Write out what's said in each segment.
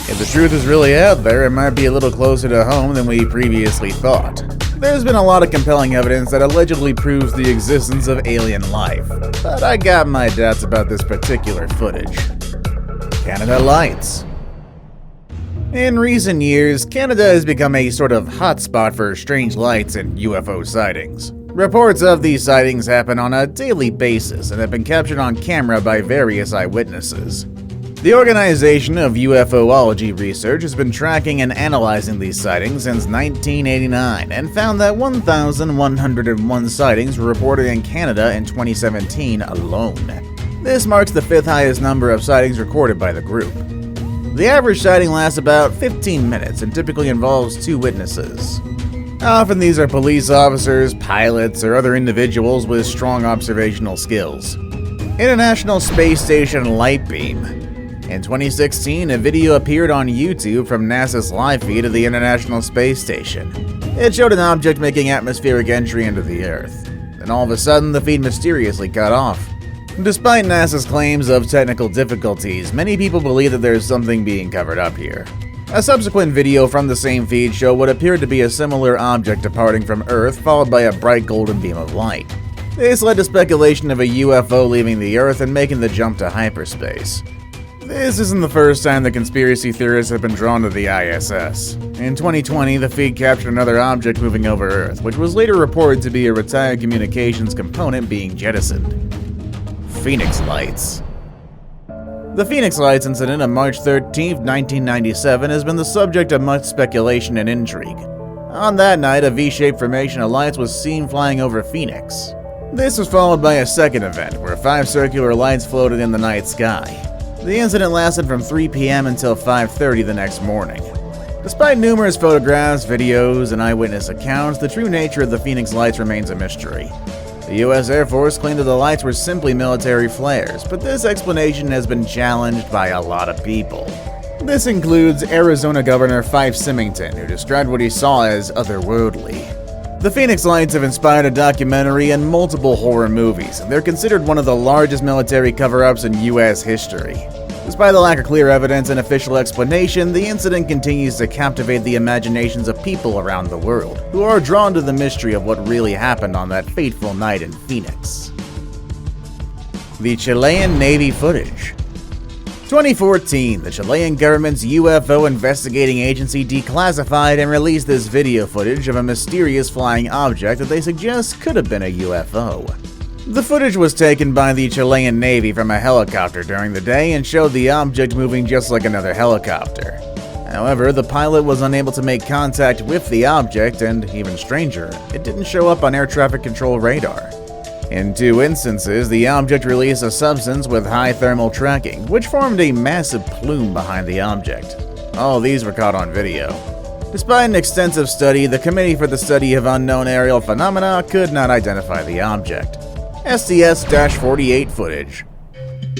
If the truth is really out there, it might be a little closer to home than we previously thought. There's been a lot of compelling evidence that allegedly proves the existence of alien life, but I got my doubts about this particular footage. Canada Lights. In recent years, Canada has become a sort of hotspot for strange lights and UFO sightings. Reports of these sightings happen on a daily basis and have been captured on camera by various eyewitnesses. The Organization of UFOlogy Research has been tracking and analyzing these sightings since 1989 and found that 1,101 sightings were reported in Canada in 2017 alone. This marks the fifth highest number of sightings recorded by the group. The average sighting lasts about 15 minutes and typically involves two witnesses. Often these are police officers, pilots, or other individuals with strong observational skills. International Space Station Light Beam. In 2016, a video appeared on YouTube from NASA's live feed of the International Space Station. It showed an object making atmospheric entry into the Earth. Then all of a sudden, the feed mysteriously cut off. Despite NASA's claims of technical difficulties, many people believe that there's something being covered up here. A subsequent video from the same feed showed what appeared to be a similar object departing from Earth, followed by a bright golden beam of light. This led to speculation of a UFO leaving the Earth and making the jump to hyperspace. This isn't the first time the conspiracy theorists have been drawn to the ISS. In 2020, the feed captured another object moving over Earth, which was later reported to be a retired communications component being jettisoned. Phoenix Lights. The Phoenix Lights incident of March 13, 1997 has been the subject of much speculation and intrigue. On that night, a V-shaped formation of lights was seen flying over Phoenix. This was followed by a second event, where 5 circular lights floated in the night sky. The incident lasted from 3 p.m. until 5:30 the next morning. Despite numerous photographs, videos, and eyewitness accounts, the true nature of the Phoenix Lights remains a mystery. The U.S. Air Force claimed that the lights were simply military flares, but this explanation has been challenged by a lot of people. This includes Arizona Governor Fife Symington, who described what he saw as otherworldly. The Phoenix Lights have inspired a documentary and multiple horror movies, and they're considered one of the largest military cover-ups in U.S. history. Despite the lack of clear evidence and official explanation, the incident continues to captivate the imaginations of people around the world, who are drawn to the mystery of what really happened on that fateful night in Phoenix. The Chilean Navy Footage. 2014, the Chilean government's UFO investigating agency declassified and released this video footage of a mysterious flying object that they suggest could have been a UFO. The footage was taken by the Chilean Navy from a helicopter during the day and showed the object moving just like another helicopter. However, the pilot was unable to make contact with the object, and even stranger, it didn't show up on air traffic control radar. In 2 instances, the object released a substance with high thermal tracking, which formed a massive plume behind the object. All these were caught on video. Despite an extensive study, the Committee for the Study of Unknown Aerial Phenomena could not identify the object. SCS48 Footage.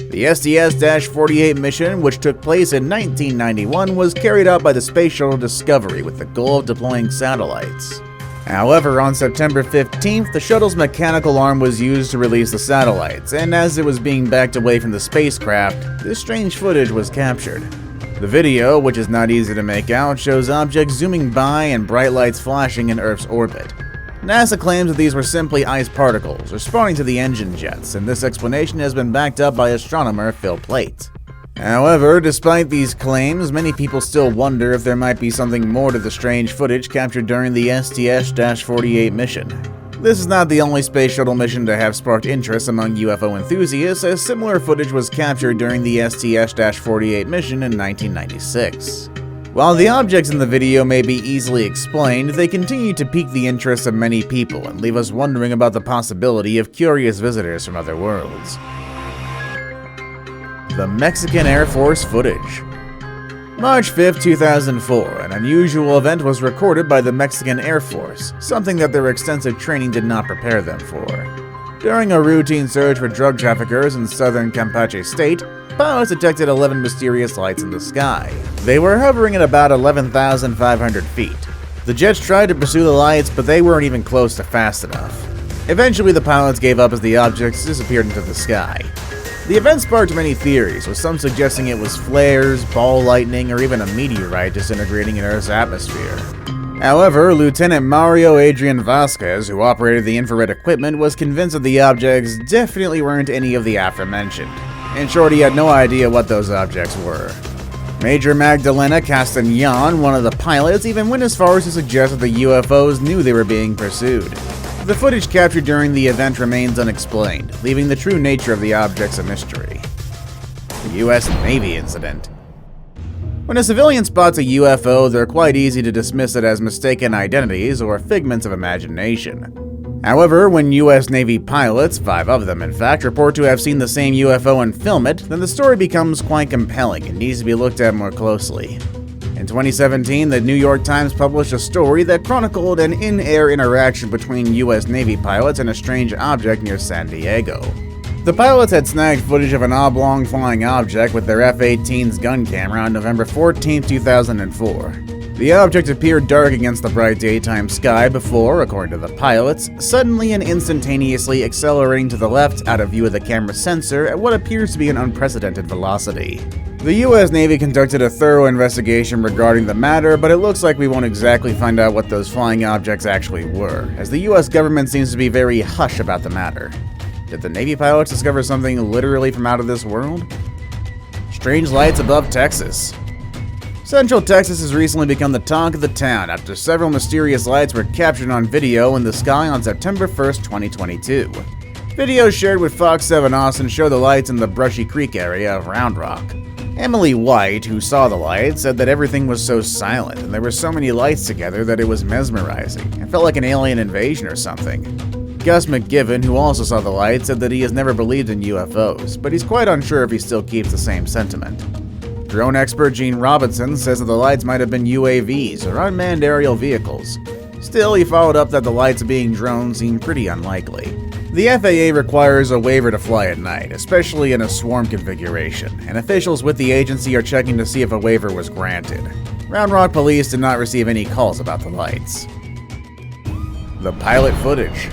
The SCS-48 mission, which took place in 1991, was carried out by the Space Shuttle Discovery with the goal of deploying satellites. However, on September 15th, the shuttle's mechanical arm was used to release the satellites, and as it was being backed away from the spacecraft, this strange footage was captured. The video, which is not easy to make out, shows objects zooming by and bright lights flashing in Earth's orbit. NASA claims that these were simply ice particles responding to the engine jets, and this explanation has been backed up by astronomer Phil Plait. However, despite these claims, many people still wonder if there might be something more to the strange footage captured during the STS-48 mission. This is not the only space shuttle mission to have sparked interest among UFO enthusiasts, as similar footage was captured during the STS-48 mission in 1996. While the objects in the video may be easily explained, they continue to pique the interest of many people and leave us wondering about the possibility of curious visitors from other worlds. The Mexican Air Force Footage. March 5, 2004, an unusual event was recorded by the Mexican Air Force, something that their extensive training did not prepare them for. During a routine search for drug traffickers in southern Campeche state, pilots detected 11 mysterious lights in the sky. They were hovering at about 11,500 feet. The jets tried to pursue the lights, but they weren't even close to fast enough. Eventually, the pilots gave up as the objects disappeared into the sky. The event sparked many theories, with some suggesting it was flares, ball lightning, or even a meteorite disintegrating in Earth's atmosphere. However, Lieutenant Mario Adrian Vasquez, who operated the infrared equipment, was convinced that the objects definitely weren't any of the aforementioned. In short, he had no idea what those objects were. Major Magdalena Castañon, one of the pilots, even went as far as to suggest that the UFOs knew they were being pursued. The footage captured during the event remains unexplained, leaving the true nature of the objects a mystery. The U.S. Navy incident. When a civilian spots a UFO, they're quite easy to dismiss it as mistaken identities or figments of imagination. However, when U.S. Navy pilots, 5 of them in fact, report to have seen the same UFO and film it, then the story becomes quite compelling and needs to be looked at more closely. In 2017, the New York Times published a story that chronicled an in-air interaction between U.S. Navy pilots and a strange object near San Diego. The pilots had snagged footage of an oblong flying object with their F-18's gun camera on November 14, 2004. The object appeared dark against the bright daytime sky before, according to the pilots, suddenly and instantaneously accelerating to the left out of view of the camera sensor at what appears to be an unprecedented velocity. The U.S. Navy conducted a thorough investigation regarding the matter, but it looks like we won't exactly find out what those flying objects actually were, as the U.S. government seems to be very hush about the matter. Did the Navy pilots discover something literally from out of this world? Strange lights above Texas. Central Texas has recently become the talk of the town after several mysterious lights were captured on video in the sky on September 1st, 2022. Videos shared with Fox 7 Austin show the lights in the Brushy Creek area of Round Rock. Emily White, who saw the lights, said that everything was so silent and there were so many lights together that it was mesmerizing. It felt like an alien invasion or something. Gus McGiven, who also saw the lights, said that he has never believed in UFOs, but he's quite unsure if he still keeps the same sentiment. Drone expert Gene Robinson says that the lights might have been UAVs or unmanned aerial vehicles. Still, he followed up that the lights being drones seem pretty unlikely. The FAA requires a waiver to fly at night, especially in a swarm configuration, and officials with the agency are checking to see if a waiver was granted. Round Rock police did not receive any calls about the lights. The pilot footage.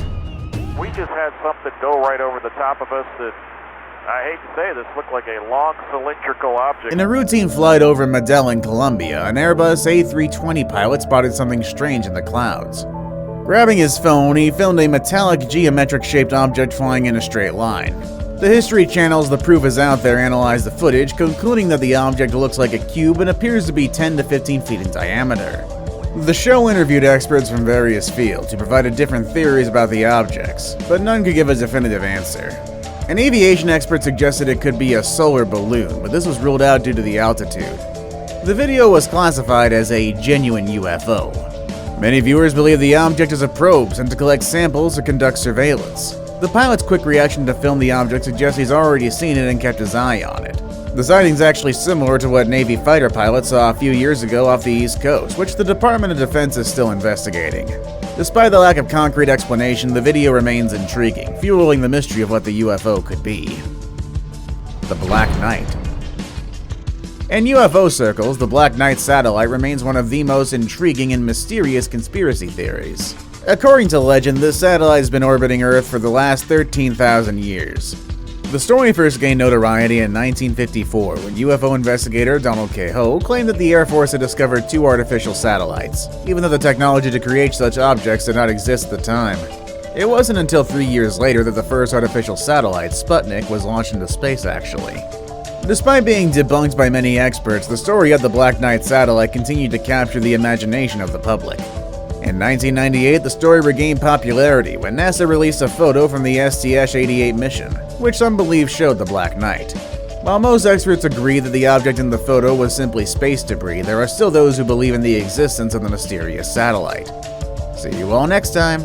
We just had something go right over the top of us that, I hate to say this, looked like a long cylindrical object. In a routine flight over Medellin, Colombia, an Airbus A320 pilot spotted something strange in the clouds. Grabbing his phone, he filmed a metallic geometric-shaped object flying in a straight line. The History Channel's The Proof Is Out There analyzed the footage, concluding that the object looks like a cube and appears to be 10 to 15 feet in diameter. The show interviewed experts from various fields who provided different theories about the objects, but none could give a definitive answer. An aviation expert suggested it could be a solar balloon, but this was ruled out due to the altitude. The video was classified as a genuine UFO. Many viewers believe the object is a probe sent to collect samples or conduct surveillance. The pilot's quick reaction to film the object suggests he's already seen it and kept his eye on it. The sighting's actually similar to what Navy fighter pilots saw a few years ago off the East Coast, which the Department of Defense is still investigating. Despite the lack of concrete explanation, the video remains intriguing, fueling the mystery of what the UFO could be. The Black Knight. In UFO circles, the Black Knight satellite remains one of the most intriguing and mysterious conspiracy theories. According to legend, this satellite has been orbiting Earth for the last 13,000 years. The story first gained notoriety in 1954 when UFO investigator Donald K. Ho claimed that the Air Force had discovered 2 artificial satellites, even though the technology to create such objects did not exist at the time. It wasn't until 3 years later that the first artificial satellite, Sputnik, was launched into space actually. Despite being debunked by many experts, the story of the Black Knight satellite continued to capture the imagination of the public. In 1998, the story regained popularity when NASA released a photo from the SCS48 mission, which some believe showed the Black Knight. While most experts agree that the object in the photo was simply space debris, there are still those who believe in the existence of the mysterious satellite. See you all next time.